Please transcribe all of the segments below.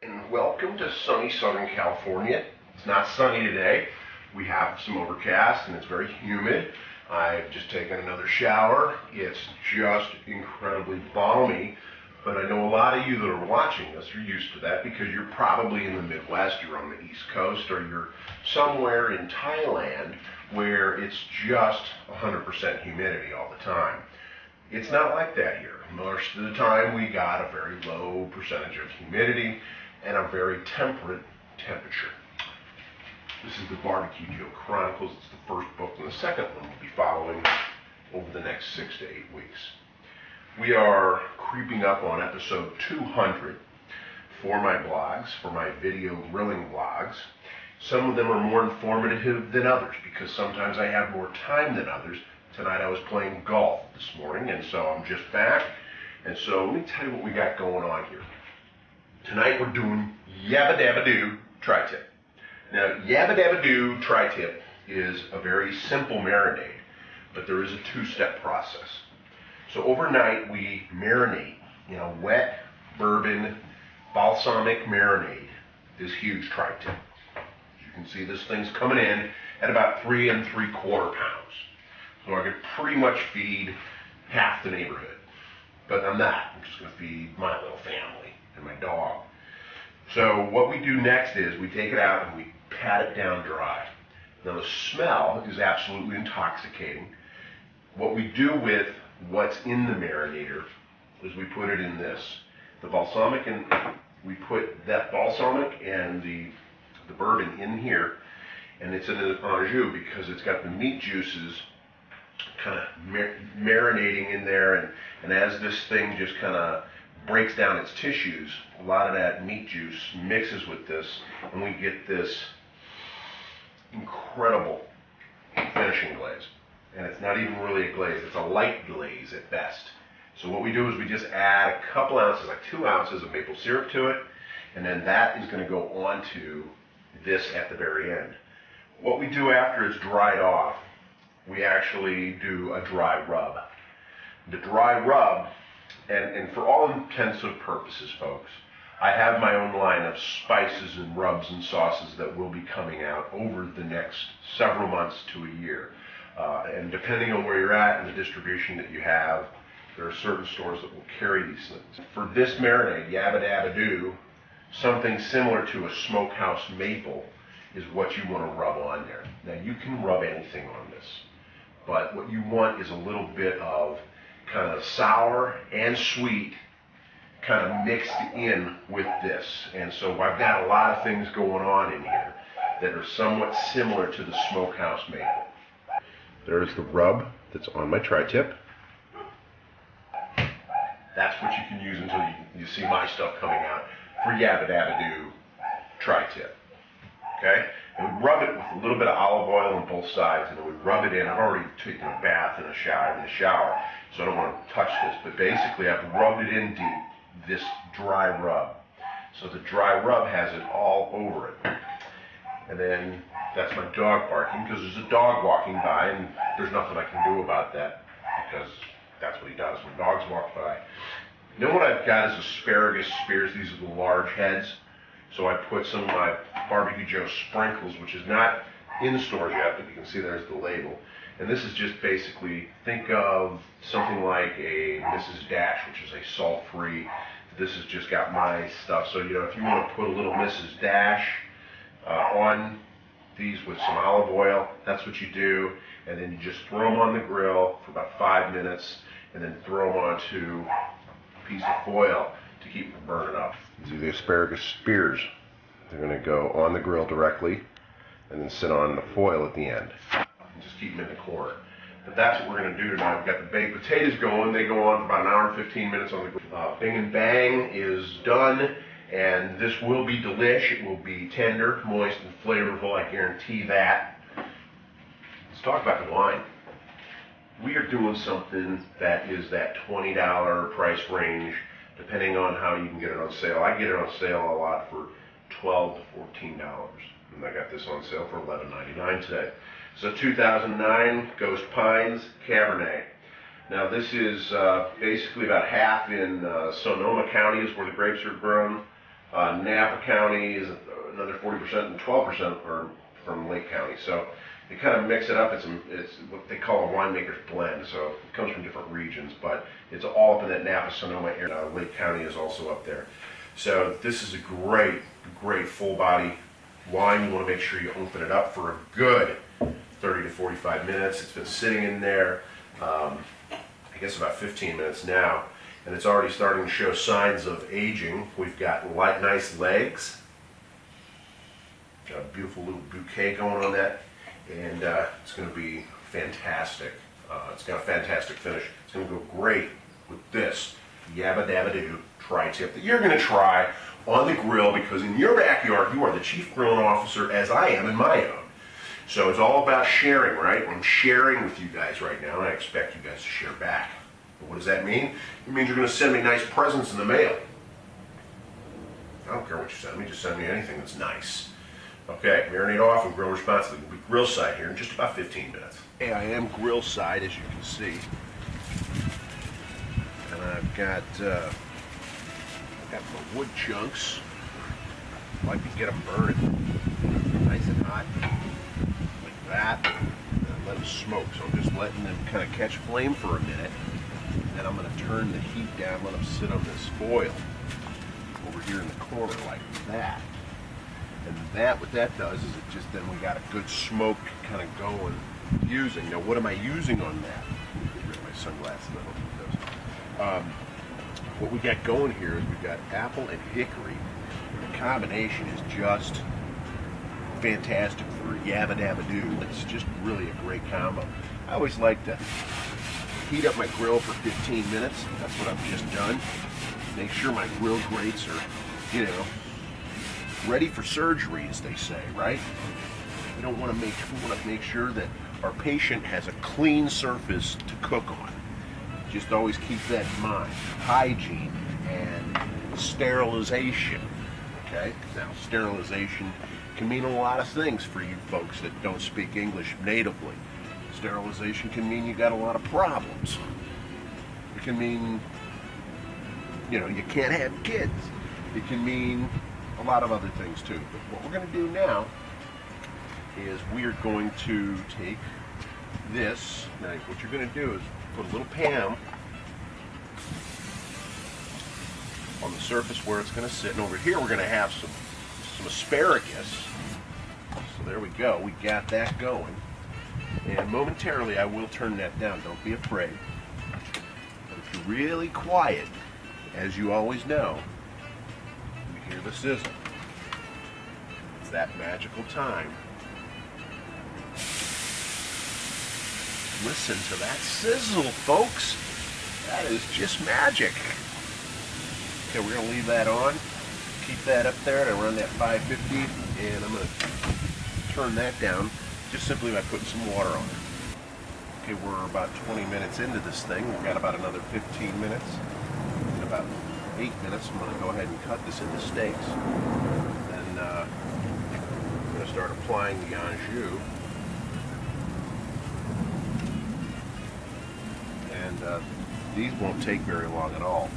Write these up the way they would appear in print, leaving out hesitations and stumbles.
And welcome to sunny Southern California. It's not sunny today. We have some overcast and it's very humid. I've just taken another shower. It's just incredibly balmy, but I know a lot of you that are watching this are used to that because you're probably in the Midwest, you're on the East Coast, or you're somewhere in Thailand where it's just 100% humidity all the time. It's not like that here. Most of the time we got a very low percentage of humidity and a very temperate temperature. This is the Barbecue Joe Chronicles. It's the first book, and the second one will be following over the next 6 to 8 weeks. We are creeping up on episode 200 for my blogs, for my video grilling blogs. Some of them are more informative than others because sometimes I have more time than others. Tonight I was playing golf this morning, and so I'm just back. And so let me tell you what we got going on here. Tonight we're doing Yabba Dabba Do Tritip. Now, Yabba Dabba Do Tritip is a very simple marinade, but there is a two-step process. So overnight we marinate in a wet bourbon balsamic marinade this huge tritip. As you can see, this thing's coming in at about 3 3/4 pounds. So I could pretty much feed half the neighborhood. But I'm not. I'm just going to feed my little family and my dog. So what we do next is we take it out and we pat it down dry. Now the smell is absolutely intoxicating. What we do with what's in the marinator is we put it in this. The balsamic, and we put that balsamic and the bourbon in here, and it's an anjou because it's got the meat juices kind of marinating in there, and as this thing just kind of breaks down its tissues, a lot of that meat juice mixes with this, and we get this incredible finishing glaze. And it's not even really a glaze, it's a light glaze at best. So what we do is we just add a couple ounces, like 2 ounces of maple syrup to it, and then that is going to go onto this at the very end. What we do after it's dried off, we actually do a dry rub. The dry rub, and for all intents and purposes, folks, I have my own line of spices and rubs and sauces that will be coming out over the next several months to a year. And depending on where you're at and the distribution that you have, there are certain stores that will carry these things. For this marinade, Yabba Dabba Do, something similar to a smokehouse maple is what you want to rub on there. Now you can rub anything on this, but what you want is a little bit of kind of sour and sweet kind of mixed in with this. And so I've got a lot of things going on in here that are somewhat similar to the smokehouse maple. There's the rub that's on my tri-tip. That's what you can use until you see my stuff coming out for Yabba Dabba Do tri-tip. Okay? And we rub it with a little bit of olive oil on both sides, and then we rub it in. I've already taken a bath in the shower, so I don't want to touch this. But basically, I've rubbed it in deep, this dry rub. So the dry rub has it all over it. And then that's my dog barking, because there's a dog walking by, and there's nothing I can do about that, because that's what he does when dogs walk by. You know what I've got is asparagus spears. These are the large heads. So I put some of my Barbecue Joe sprinkles, which is not in the stores yet, but you can see there's the label. And this is just basically, think of something like a Mrs. Dash, which is a salt-free. This has just got my stuff. So, you know, if you want to put a little Mrs. Dash on these with some olive oil, that's what you do. And then you just throw them on the grill for about 5 minutes, and then throw them onto a piece of foil to keep them burning up. These are the asparagus spears. They're going to go on the grill directly and then sit on the foil at the end. And just keep them in the corner. But that's what we're going to do tonight. We've got the baked potatoes going. They go on for about 1 hour and 15 minutes on the grill. Bing and Bang is done, and this will be delish. It will be tender, moist, and flavorful. I guarantee that. Let's talk about the wine. We are doing something that is that $20 price range, depending on how you can get it on sale. I get it on sale a lot for $12 to $14, and I got this on sale for $11.99 today. So 2009 Ghost Pines Cabernet. Now this is basically about half in Sonoma County is where the grapes are grown. Napa County is another 40%, and 12% are from Lake County. So they kind of mix it up. It's what they call a winemaker's blend. So it comes from different regions, but it's all up in that Napa Sonoma area. Lake County is also up there. So this is a great, great full body wine. You want to make sure you open it up for a good 30 to 45 minutes. It's been sitting in there, I guess about 15 minutes now, and it's already starting to show signs of aging. We've got nice legs. Got a beautiful little bouquet going on that, and it's going to be fantastic. It's got a fantastic finish. It's going to go great with this Yabba Dabba Do Tritip that you're going to try on the grill, because in your backyard you are the chief grilling officer, as I am in my own. So it's all about sharing, right? I'm sharing with you guys right now, and I expect you guys to share back. But what does that mean? It means you're going to send me nice presents in the mail. I don't care what you send me, just send me anything that's nice. Okay, marinate off and grill responsibly. We'll be grill side here in just about 15 minutes. Hey, I am grill side, as you can see. And I've got my wood chunks. I like to get them burning nice and hot, like that. And let them smoke. So I'm just letting them kind of catch flame for a minute. And then I'm going to turn the heat down, let them sit on this foil over here in the corner like that. And what that does is it just, then we got a good smoke kind of going, using. Now what am I using on that? Let me get rid of my sunglasses. I don't need those. What we got going here is we've got apple and hickory. The combination is just fantastic for Yabba Dabba Do. It's just really a great combo. I always like to heat up my grill for 15 minutes. That's what I've just done. Make sure my grill grates are, ready for surgery, as they say, right? We want to make sure that our patient has a clean surface to cook on. Just always keep that in mind. Hygiene and sterilization. Okay? Now, sterilization can mean a lot of things for you folks that don't speak English natively. Sterilization can mean you got a lot of problems. It can mean, you can't have kids. It can mean a lot of other things too. But what we're going to do now is we are going to take this. Now, what you're going to do is put a little Pam on the surface where it's going to sit, and over here we're going to have some asparagus. So there we go. We got that going. And momentarily I will turn that down. Don't be afraid. But if you're really quiet, as you always know, you hear the sizzle. It's that magical time. Listen to that sizzle, folks. That is just magic. Okay, we're going to leave that on. Keep that up there at around that 550, and I'm going to turn that down just simply by putting some water on it. Okay, we're about 20 minutes into this thing. We've got about another 15 minutes. In about 8 minutes, I'm going to go ahead and cut this into steaks. Then I'm going to start applying the Anjou. And these won't take very long at all.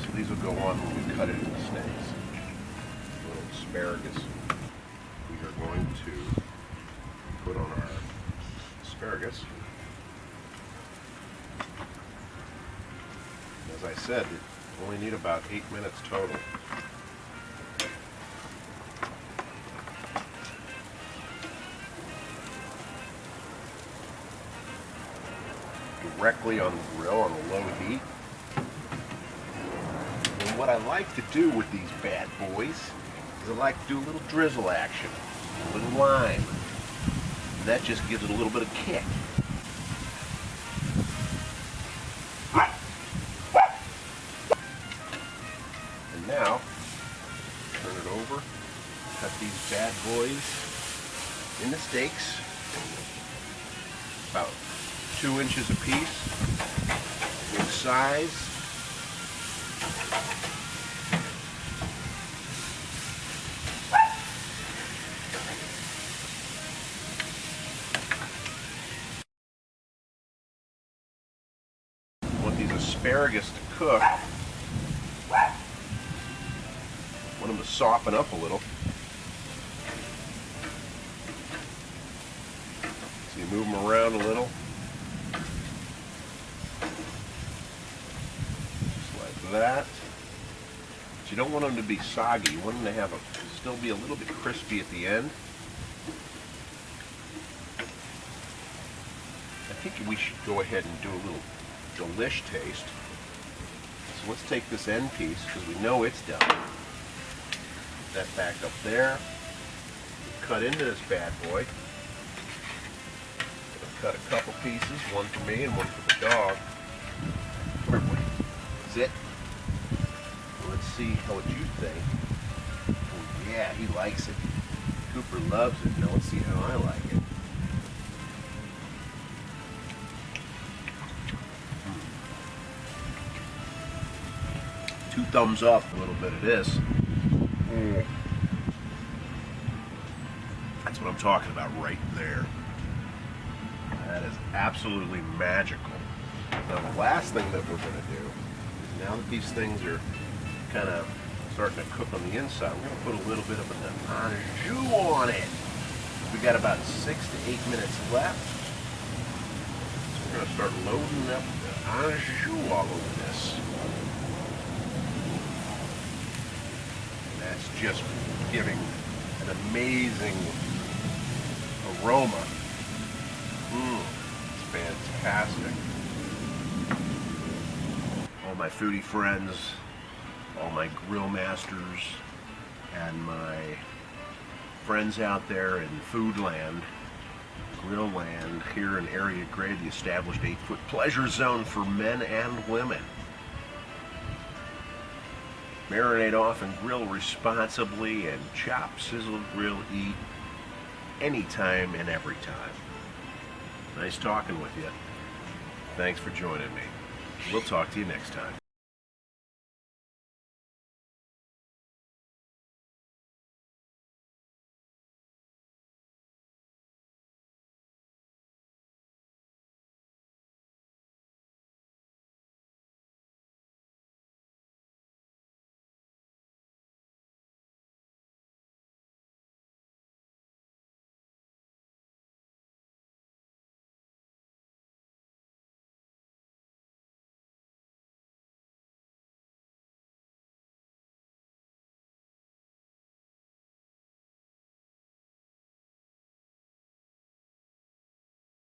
So these will go on when we cut it into steaks. A little asparagus. We are going to put on our asparagus. As I said, we only need about 8 minutes total. Directly on the grill on a low heat. And what I like to do with these bad boys is I like to do a little drizzle action, a little lime. And that just gives it a little bit of kick. And now, turn it over, cut these bad boys into steaks, about 2 inches a piece, good size. Want these asparagus to cook. Want them to soften up a little. So you move them around a little. Just like that. But you don't want them to be soggy. You want them to have still be a little bit crispy at the end. I think we should go ahead and do a little delish taste. So let's take this end piece, because we know it's done. Put that back up there. Cut into this bad boy. Cut a couple pieces, one for me and one for the dog. That's it. Let's see what you think. Oh, yeah, he likes it. Cooper loves it. Now let's see how I like it. 2 thumbs up, a little bit of this. That's what I'm talking about right there. That is absolutely magical. Now the last thing that we're going to do is, now that these things are kind of starting to cook on the inside, we're going to put a little bit of an jus on it. We got about 6 to 8 minutes left. So we're going to start loading up the jus all over this. That's just giving an amazing aroma. It's fantastic. All my foodie friends, all my grill masters, and my friends out there in food land, grill land, here in Area Grade, the established 8-foot pleasure zone for men and women. Marinate off and grill responsibly, and chop, sizzle, grill, eat anytime and every time. Nice talking with you. Thanks for joining me. We'll talk to you next time.